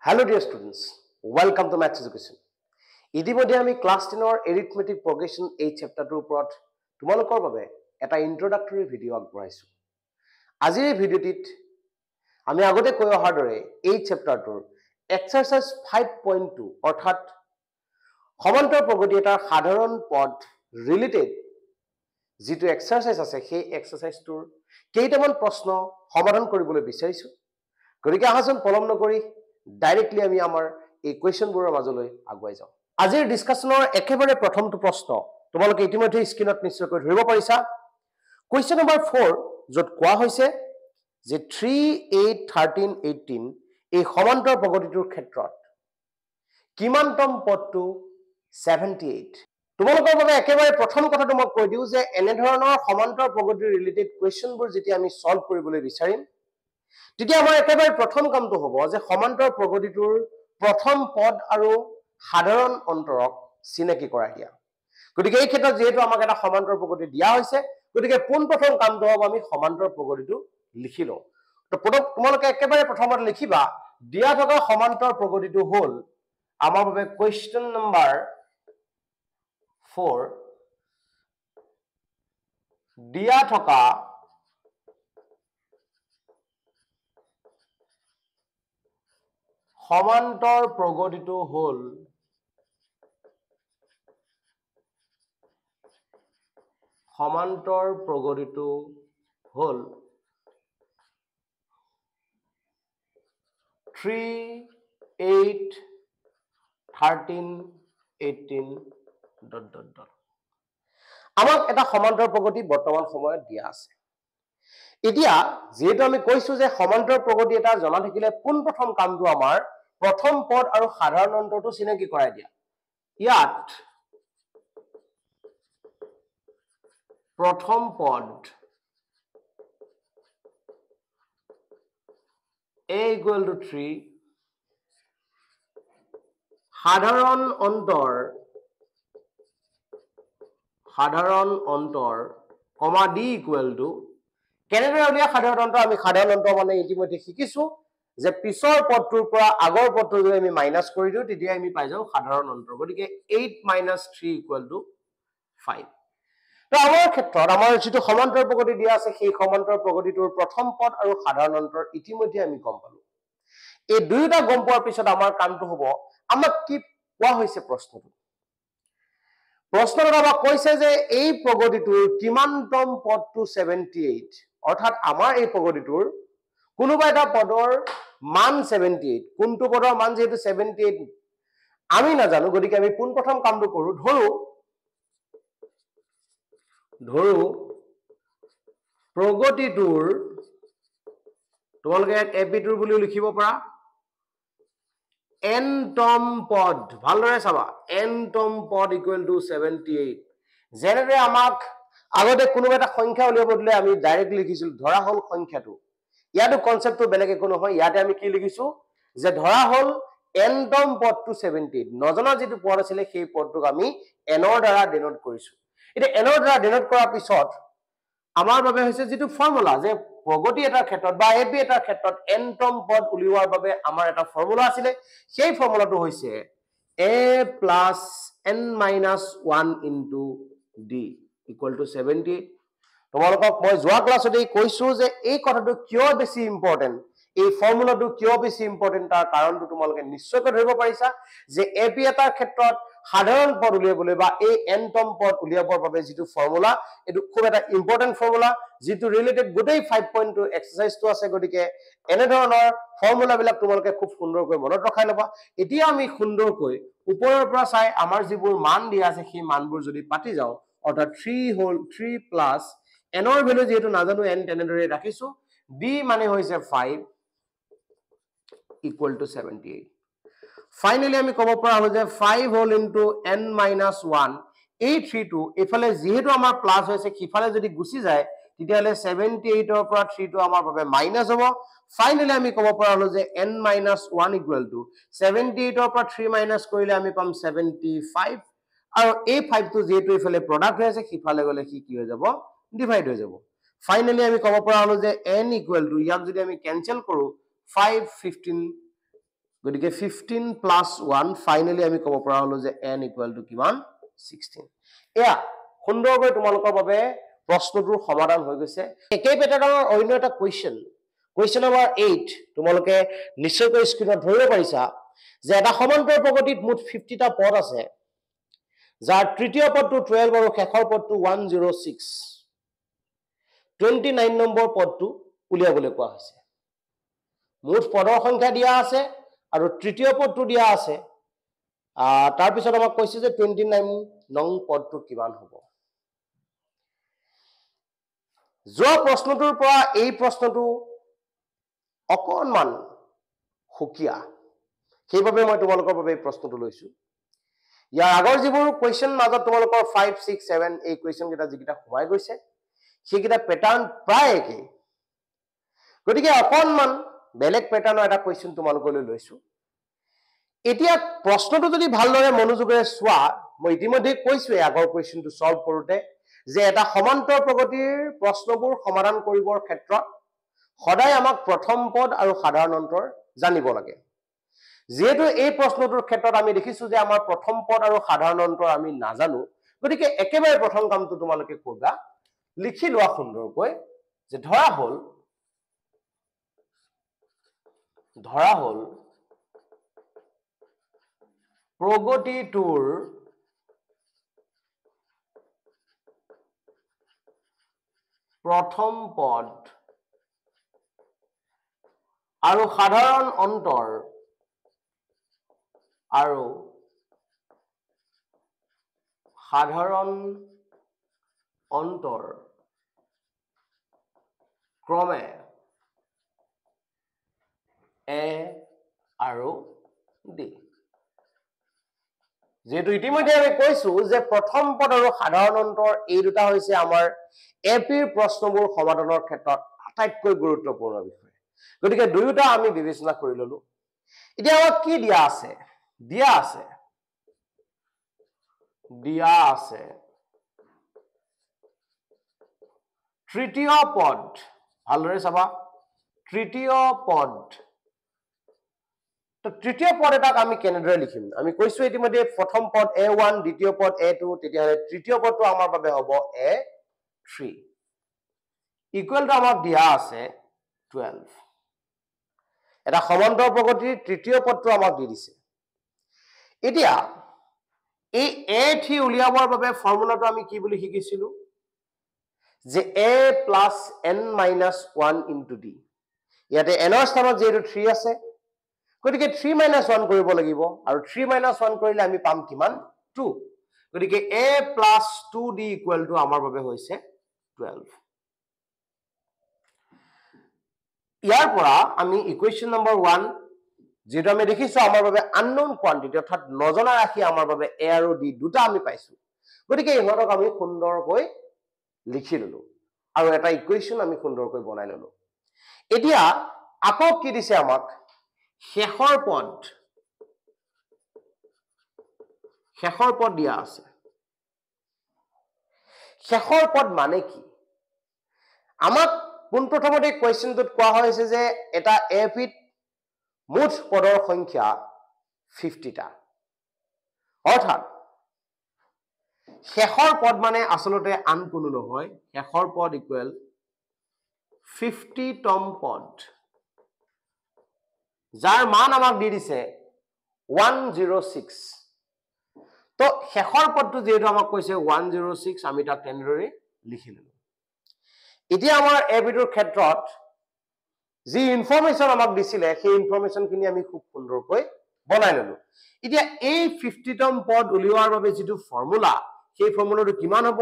Hello dear students, welcome to Maths Education. ইতিমধ্যে আমি class 10 arithmetic প্ৰগ্ৰেছন এই চেপ্টাৰটোৰ ওপৰত তোমালোকৰ বাবে এটা ইন্ট্ৰোডাক্টৰী ভিডিও আগবঢ়াইছো। আজিৰ এই ভিডিওটিত আমি আগতে কৈ অহাৰ দৰে এই চেপ্টাৰটোৰ এক্সাৰসাইজ 5.2 অৰ্থাৎ সমান্তৰ প্ৰগতি এটাৰ সাধাৰণ পদ ৰিলেটেড যিটো এক্সাৰসাইজ আছে সেই এক্সাৰসাইজটোৰ কেইটামান প্ৰশ্ন সমাধান কৰিবলৈ বিচাৰিছো। গতিকে আহাচোন পলম নকৰি ডাইৰেক্টলি আমি আমাৰ এই কোৱেশ্চনবোৰৰ মাজলৈ আগুৱাই যাওঁ। আজিৰ ডিসকাশনৰ একেবাৰে প্ৰথমটো প্ৰশ্ন তোমালোকে ইতিমধ্যে স্ক্ৰিনত নিশ্চয়কৈ ধৰিব পাৰিছা। কোৱেশ্চন নম্বৰ 4 য'ত কোৱা হৈছে যে 3, 8, 13, 18 এই সমান্তৰ প্ৰগতিটোৰ ক্ষেত্ৰত কিমানতম পদটো 78। তোমালোকৰ বাবে একেবাৰে প্ৰথম কথাটো মই কৈ দিওঁ যে এনে ধৰণৰ সমান্তৰ প্ৰগতিৰ ৰিলেটেড কোৱেশ্চনবোৰ যেতিয়া আমি সলভ কৰিবলৈ বিচাৰিম তেতিয়া আমাৰ একেবাৰে প্ৰথম কামটো হ'ব যে সমান্তৰ প্ৰগতিটোৰ প্ৰথম পদ আৰু সাধাৰণ অন্তৰক চিনাকি কৰাই দিয়া। গতিকে এই ক্ষেত্ৰত যেহেতু আমাক এটা সমান্তৰ প্ৰগতি দিয়া হৈছে গতিকে পোনপ্ৰথম কামটো হ'ব আমি সমান্তৰ প্ৰগতিটো লিখি লওঁ। তো তোমালোকে একেবাৰে প্ৰথমত লিখিবা দিয়া থকা সমান্তৰ প্ৰগতিটো হ'ল আমাৰ বাবে কোৱেশ্চন নম্বৰ 4 দিয়া থকা সমান্তৰ প্ৰগতিটো হ'ল 3, 8, 13, 18 ... আমাক এটা সমান্তৰ প্ৰগতি বৰ্তমান সময়ত দিয়া আছে। এতিয়া যেহেতু আমি কৈছো যে সমান্তৰ প্ৰগতি এটা জনা থাকিলে পোনপ্ৰথম কামটো আমাৰ প্ৰথম পদ আৰু সাধাৰণ অন্তৰটো চিনাকি কৰাই দিয়া। ইয়াত প্ৰথম পদ a = 3 সাধাৰণ অন্তৰ কমা d = কেনেদৰে উলিয়া সাধাৰণ অন্তৰ আমি সাধাৰণ অন্তৰ মানে ইতিমধ্যে শিকিছো যে পিছৰ পদটোৰ পৰা আগৰ পদটো যদি আমি মাইনাস কৰি দিও তেতিয়া আমি পাই যাও সাধাৰণ অন্তৰ। গতিকে 8 - 3 = 5। তো আমাৰ ক্ষেত্ৰত আমাৰ যেটো সমান্তৰ প্ৰগতি দিয়া আছে সেই সমান্তৰ প্ৰগতিটোৰ প্ৰথম পদ আৰু সাধাৰণ অন্তৰ ইতিমধ্যে আমি গম পালো। এই দুয়োটা গম পোৱাৰ পিছত আমাৰ কামটো হ'ব আমাক কি কোৱা হৈছে প্ৰশ্নটো আমাক কৈছে যে এই প্ৰগতিটোৰ কিমানতম পদটো 78 অৰ্থাৎ আমাৰ এই প্ৰগতিটোৰ কোনোবা এটা পদৰ মান 78 কোনটো পদৰ মান যেহেতু 78 আমি নাজানো গতিকে আমি পোনপ্ৰথম কামটো কৰো ধৰো প্ৰগতিটোৰ তোমালোকে এপিটোৰ বুলিও লিখিব পাৰা nতম পদ ভালদৰে চাবা nতম পদ = 78। যেনেদৰে আমাক আগতে কোনোবা এটা সংখ্যা উলিয়াব দিলে আমি ডাইৰেক্ট লিখিছিলো ধৰা হল সংখ্যাটো। ইয়াতো কনসেপ্টটো বেলেগ একো নহয়। ইয়াতে আমি কি লিখিছো যে ধৰা হল nতম পদটো 78 নজনা যেটো পদ আছিল সেই পদটোক আমি n ৰ দ্বাৰা ডিনোট কৰিছো। এতিয়া n ৰ দ্বাৰা ডিনোট কৰাৰ পিছত আমাৰ বাবে হৈছে যেটো ফৰ্মুলা যে প্ৰগতি এটাৰ ক্ষেত্ৰত বা এপি এটাৰ ক্ষেত্ৰত nতম পদ উলিওৱাৰ বাবে আমাৰ এটা ফৰ্মুলা আছিল। সেই ফৰ্মুলাটো হৈছে a + n - 1 * d = 78। তোমালোকক মই যোৱা ক্লাছতেই কৈছো যে এই কথাটো কিয় বেছি ইম্পৰ্টেন্ট এই ফৰ্মুলাটো কিয় বেছি ইম্পৰ্টেন্ট তাৰ কাৰণটো তোমালোকে নিশ্চয়কৈ ধৰিব পাৰিছা যে এপি এটাৰ ক্ষেত্ৰত সাধাৰণ পদ উলিয়াবলৈ বা এই nতম পদ উলিয়াবৰ বাবে যেটো ফৰ্মুলা এটো খুব এটা ইম্পৰ্টেন্ট ফৰ্মুলা যেটো ৰিলেটেড গোটেই 5.2 এক্সাৰসাইজটো আছে। গতিকে এনে ধৰণৰ ফৰ্মুলা বিলাক তোমালোকে খুব সুন্দৰকৈ মনত ৰখাই লবা। এতিয়া আমি সুন্দৰকৈ ওপৰৰ পৰা চাই আমাৰ যিবোৰ মান দিয়া আছে সেই মানবোৰ যদি পাতি যাও অৰ্থাৎ 3 + n ৰ ভ্যালু যেহেতু নাজানো n তেনেদৰে ৰাখিছো d মানে হৈছে 5 = 78। ফাইনালি আমি ক'ব পৰা হলো যে 5 * n - 1 এই 3 টো এফালে যেহেতু আমাৰ প্লাস হৈছে কিফালে যদি গুছি যায় তেতিয়ালে 78 ৰ পৰা 3 টো আমাৰ বাবে মাইনাস হ'ব। ফাইনালি আমি ক'ব পৰা হলো যে n - 1 = 78 ৰ পৰা 3 মাইনাস কৰিলে আমি পাম 75 আৰু এই 5 টো যেহেতু এফালে প্ৰডাক্ট হৈ আছে কিফালে গলে কি হৈ যাব ডিভাইড হৈ যাব। ফাইনালি আমি ক'ব পৰা হলো যে n = ইয়াক যদি আমি ক্যানসেল কৰো 5, 15 গতিকে 15 প্লাস 1 ফাইনালি আমি ক'ব পৰা হলো যে n ইকুৱেল টু কিমান 16 এয়া সুন্দৰকৈ তোমালোকৰ বাবে প্ৰশ্নটোৰ সমাধান হৈ গৈছে একেই পেটাৰ্ণৰ অন্য এটা কোৱেশ্চন নম্বৰ 8 তোমালোকে নিশ্চয়কৈ স্ক্ৰিনত ধৰিব পাৰিছা যে এটা সমান্তৰ প্ৰগতিত মুঠ 50টা পদ আছে যাৰ তৃতীয় পদটো 12 আৰু শেষৰ পদটো 106 29 নম্বৰ পদটো উলিয়াবলৈ কোৱা হৈছে মুঠ পদৰ সংখ্যা দিয়া আছে আৰু তৃতীয় পদটো দিয়া আছে তাৰ পিছত আমাক কৈছে যে 29 নং পদটো কিমান হ'ব যোৱা প্ৰশ্নটোৰ পৰা এই প্ৰশ্নটো অকণমান খুকিয়া সেইবাবে মই তোমালোকৰ বাবে এই প্ৰশ্নটো লৈছো ইয়াৰ আগৰ যিবোৰ কোৱেশ্চন মাজত তোমালোকৰ 5 6 7 এই কোৱেশ্চন কেইটা যিকেইটা সোমাই গৈছে সেইকেইটা পেটাৰ্ণ প্ৰায় একেই গতিকে অকণমান বেলেগ পেটাৰ্ণৰ এটা কোৱেশ্চন তোমালোকলৈ লৈছো এতিয়া প্ৰশ্নটো যদি ভালদৰে মনোযোগেৰে চোৱা মই ইতিমধ্যে কৈছোৱে আগৰ কোৱেশ্চনটো সলভ কৰোতে যে এটা সমান্তৰ প্ৰগতিৰ প্ৰশ্নবোৰ সমাধান কৰিবৰ ক্ষেত্ৰত সদায় আমাক প্ৰথম পদ আৰু সাধাৰণ অন্তৰ জানিব লাগে যেহেতু এই প্ৰশ্নটোৰ ক্ষেত্ৰত আমি দেখিছো যে আমাৰ প্ৰথম পদ আৰু সাধাৰণ অন্তৰ আমি নাজানো গতিকে একেবাৰে প্ৰথম কামটো তোমালোকে কৰিবা লিখি লোৱা সুন্দৰকৈ যে ধৰা হল প্ৰগতিটোৰ প্ৰথম পদ আৰু সাধাৰণ অন্তৰ ক্ৰমে A আৰু D যেহেতু ইতিমধ্যে আমি কৈছো যে প্ৰথম পদ আৰু সাধাৰণ অন্তৰ এই দুটা হৈছে আমাৰ এপিৰ প্ৰশ্নবোৰ সমাধানৰ ক্ষেত্ৰত আটাইতকৈ গুৰুত্বপূৰ্ণ বিষয় গতিকে দুয়োটা আমি বিবেচনা কৰি ললো এতিয়া আমাক কি দিয়া আছে তৃতীয় পদ ভালদৰে চাবা তৃতীয় পদ তো তৃতীয় পদ এটাক আমি কেনেদৰে লিখিম আমি কৈছো ইতিমধ্যে প্ৰথম পদ a1 দ্বিতীয় পদ a2 তেতিয়াহলে তৃতীয় পদটো আমাৰ বাবে হ'ব a3 ইকুৱেল টু আমাক দিয়া আছে 12 এটা সমান্তৰ প্ৰগতিৰ তৃতীয় পদটো আমাক দি দিছে এতিয়া এই a3 উলিয়াবৰ বাবে ফৰ্মুলাটো আমি কি বুলি শিকিছিলো যে a plus n minus 1 into d ইয়াতে n ৰ স্থানত যেহেতু 3 আছে গতিকে 3 minus 1 কৰিব লাগিব আৰু 3 minus 1 কৰিলে আমি পাম কিমান 2 গতিকে a plus 2d equal to আমাৰ বাবে হৈছে 12 ইয়াৰ পৰা আমি ইকুৱেশ্যন নম্বৰ 1 যেটো আমি দেখিছো আমাৰ বাবে আননোন কোৱান্টিটি অৰ্থাৎ নজনা ৰাশি আমাৰ বাবে a আৰু d দুটা আমি পাইছো গতিকে ইহঁতক আমি সুন্দৰকৈ লিখি ললো আৰু এটা ইকুৱেশ্যন আমি সুন্দৰকৈ বনাই ললো এতিয়া আকৌ কি দিছে আমাক শেষৰ পদ দিয়া আছে শেষৰ পদ মানে কি আমাক পোনপ্ৰথমতে কোৱেশ্চনটোত কোৱা হৈছে যে এটা এপিত মুঠ পদৰ সংখ্যা 50টা অৰ্থাৎ শেষৰ পদ মানে আসলতে আন কোনো নহয় শেষৰ পদ ইকুৱেল 50তম পদ যাৰ মান আমাক দি দিছে 106 তো শেষৰ পদটো যেহেতু আমাক কৈছে 106 আমি তাক তেনেদৰে লিখি ললো এতিয়া আমাৰ এবিটোৰ ক্ষেত্ৰত যি ইনফৰমেশন আমাক দিছিলে সেই ইনফৰমেশনখিনি আমি খুব সুন্দৰকৈ বনাই ললো এতিয়া এই 50তম পদ উলিওৱাৰ বাবে যেটো ফৰ্মুলা সেই ফৰ্মুলাটো কিমান হ'ব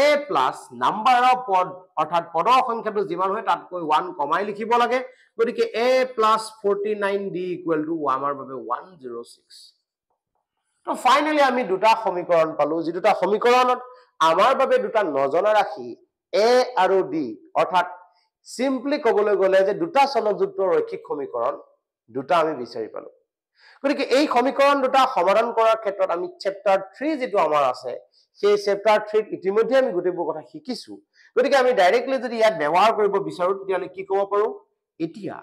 a plus number of পদ অৰ্থাৎ পদৰ সংখ্যাটো যিমান হয় তাতকৈ 1 কমাই লিখিব লাগে গতিকে a plus 49d equal to আমাৰ বাবে 106 তো ফাইনালি আমি দুটা সমীকৰণ পালো যি দুটা সমীকৰণত আমাৰ বাবে দুটা নজনা ৰাশি a আৰু d অৰ্থাৎ সিম্পলি ক'বলৈ গ'লে যে দুটা চলকযুক্ত ৰৈখিক সমীকৰণ দুটা আমি বিচাৰি পালো গতিকে এই সমীকৰণ দুটা সমাধান কৰাৰ ক্ষেত্ৰত আমি চেপ্টাৰ 3 যেটো আমাৰ আছে সেই চেপ্টাৰ 3 ইতিমধ্যে আমি গোটেইবোৰ কথা শিকিছো গতিকে আমি ডাইৰেক্টলি যদি ইয়াত ব্যৱহাৰ কৰিব বিচাৰো তেতিয়ালে কি ক'ব পাৰো এতিয়া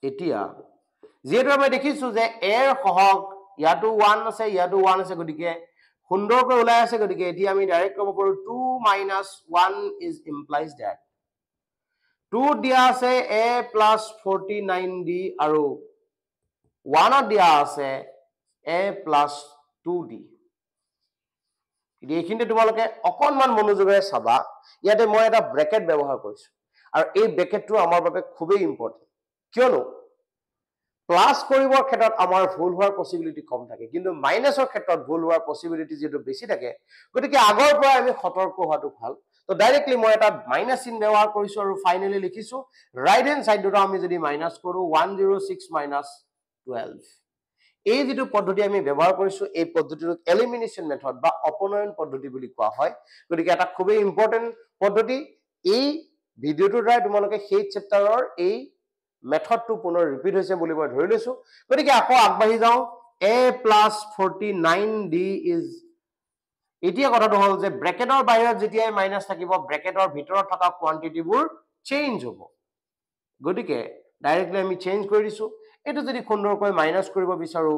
এতিয়া যেহেতু আমি দেখিছো যে a এৰ সহগ ইয়াটো 1 আছে ইয়াটো 1 আছে গতিকে সুন্দৰকৈ ওলাই আছে গতিকে এতিয়া আমি ডাইৰেক্ট ক'ব পাৰো 2 - 1 is implies that 2 দিয়া আছে a plus 49d আৰু 1 দিয়া আছে a plus 2d এইখিনিতে তোমালোকে অকনমান মনোযোগেৰে চাবা ইয়াতে মই এটা ব্ৰেকেট ব্যৱহাৰ কৰিছো আৰু এই ব্ৰেকেটটো আমাৰ বাবে খুবেই ইম্পৰ্টেন্ট কিয়নো প্লাস কৰিবৰ ক্ষেত্ৰত আমাৰ ভুল হোৱাৰ পসিবিলিটি কম থাকে কিন্তু মাইনাসৰ ক্ষেত্ৰত ভুল হোৱাৰ পসিবিলিটি যেটো বেছি থাকে গতিকে আগৰ পৰা আমি সতৰ্ক হোৱাটো ভাল তো ডাইৰেক্টলি মই এটা মাইনাস চিন ব্যৱহাৰ কৰিছো আৰু ফাইনালি লিখিছো ৰাইট হ্যান্ড সাইডটো আমি যদি মাইনাস কৰো 106 minus 12 এই যেটো পদ্ধতি আমি ব্যৱহাৰ কৰিছো এই পদ্ধতিটোক এলিমিনেশন মেথড বা অপনয়ন পদ্ধতি বুলি কোৱা হয় গতিকে এটা খুবেই ইম্পৰ্টেন্ট পদ্ধতি এই ভিডিওটোৰ দ্বাৰা তোমালোকে সেই চেপ্টাৰৰ এই মেথডটো পুনৰ ৰিপিট হৈছে বুলি মই ধৰি লৈছো গতিকে আকৌ আগবাঢ়ি যাও a plus 49d is এতিয়া কথাটো হ'ল যে ব্ৰেকেটৰ বাহিৰত যেতিয়া মাইনাস থাকিব ব্ৰেকেটৰ ভিতৰত থকা কোৱান্টিটিবোৰ চেঞ্জ হ'ব গতিকে ডাইৰেক্টলি আমি চেঞ্জ কৰি দিছো এটো যদি সুন্দৰকৈ মাইনাস কৰিব বিচাৰো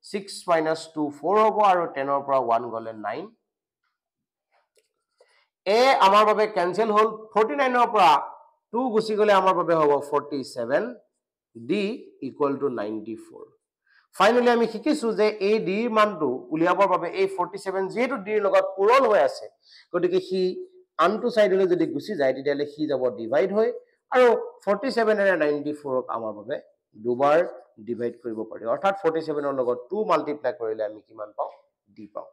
6 minus 2 4 হ'ব আৰু 10 ৰ পৰা 1 গলে 9 a আমাৰ বাবে ক্যান্সেল হ'ল 49 ৰ পৰা 2 গুছি গলে আমাৰ বাবে হ'ব 47 d equal to 94 ফাইনালি আমি শিকিছো যে এই d ৰ মানটো উলিয়াবৰ বাবে এই 47 যেহেতু d ৰ লগত পূৰণ হৈ আছে গতিকে হি আনটো সাইডলৈ যদি গুছি যায় তেতিয়ালে হি যাব ডিভাইড হৈ আৰু 47 এৰে 94 ক আমাৰ বাবে দুবাৰ ডিভাইড কৰিব পাৰি অৰ্থাৎ 47 ৰ লগত 2 মাল্টিপ্লাই কৰিলে আমি কিমান পাও d পাও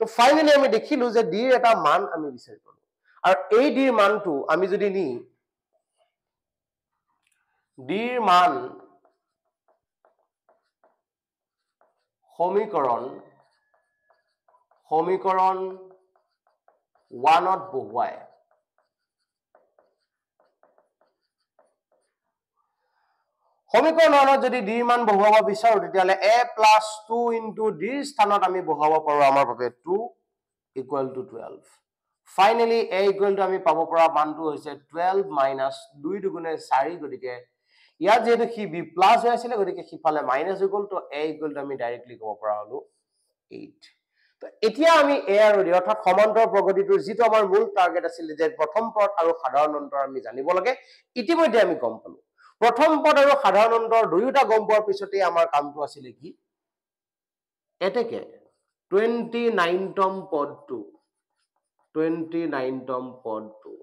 তো ফাইনালি আমি দেখিলো যে d ৰ এটা মান আমি বিচাৰি পালো আৰু এই d ৰ মানটো আমি যদি নি d ৰ মান সমীকৰণ 1 ত বহুৱাই সমীকৰণ 1 ত যদি d ৰ মান বহুৱাব বিচাৰো তেতিয়ালে a plus 2 into d ৰ স্থানত আমি বহুৱাব পাৰো আমাৰ বাবে 2 equal to 12 finally a equal to আমি পাব পৰা মানটো হৈছে 12 minus 2 দুগুণে 4 গতিকে ইয়াত যেহেতু কি b প্লাস হৈ আছিল গতিকে সিফালে মাইনাস হৈ গল তো a equal to আমি ডাইৰেক্টলি ক'ব পৰা হলো 8 তো এতিয়া আমি a আৰু d অৰ্থাৎ সমান্তৰ প্ৰগতিটোৰ যেটো আমাৰ মূল টাৰ্গেট আছিল যে প্ৰথম পদ আৰু সাধাৰণ অন্তৰ আমি জানিব লাগে ইতিমধ্যে আমি গম পালো প্ৰথম পদ আৰু সাধাৰণ অন্তৰ দুয়োটা গম পোৱাৰ পিছতে আমাৰ কামটো আছিল কি এতেকে 29তম পদটো 29তম পদটো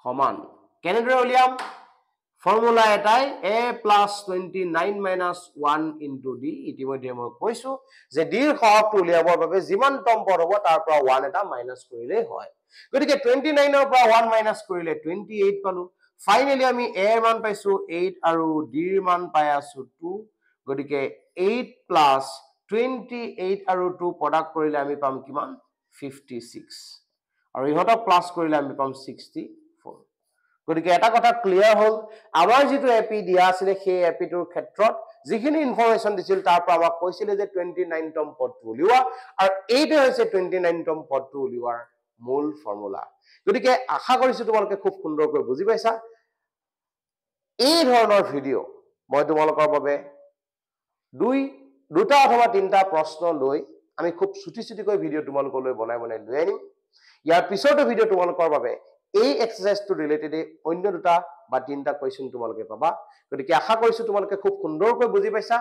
সমান কেনেদৰে উলিয়াম ফৰ্মুলা এটাই a plus 29 minus 1 into d ইতিমধ্যে মই কৈছো যে d ৰ সহগটো উলিয়াবৰ বাবে যিমানতম পদ হ'ব তাৰ পৰা 1 এটা মাইনাস কৰিলে হয় গতিকে 29 ৰ পৰা 1 মাইনাস কৰিলে 28 পালো ফাইনালি আমি a ৰ মান পাইছো 8 আৰু d ৰ মান পাই আছো 2 গতিকে 8 plus 28 আৰু 2 প্ৰডাক্ট কৰিলে আমি পাম কিমান 56 আৰু ইহতক প্লাস কৰিলে আমি পাম 64 গতিকে এটা কথা ক্লিয়াৰ হ'ল আমাৰ যেটো এপি দিয়া আছিল সেই এপিটোৰ ক্ষেত্ৰত যিখিনি ইনফৰমেশন দিছিল তাৰ পৰা আমাক কৈছিল যে 29তম পদটো উলিওৱা আৰু এইটো হৈছে 29তম পদটো উলিওৱাৰ মূল ফৰ্মুলা গতিকে আশা কৰিছো তোমালোকে খুব সুন্দৰকৈ বুজি পাইছা এই ধৰণৰ ভিডিও মই তোমালোকৰ বাবে দুটা অথবা তিনটা প্ৰশ্ন লৈ আমি খুব ছুটি ভিডিও তোমালোকলৈ বনাই লৈ আনিম ইয়াৰ পিছৰটো ভিডিও তোমালোকৰ বাবে এই এক্সাৰসাইজ টু ৰিলেটেড অন্য দুটা বা তিনটা কোৱেশ্চন তোমালোকে পাবা গতিকে আশা কৰিছো তোমালোকে খুব সুন্দৰকৈ বুজি পাইছা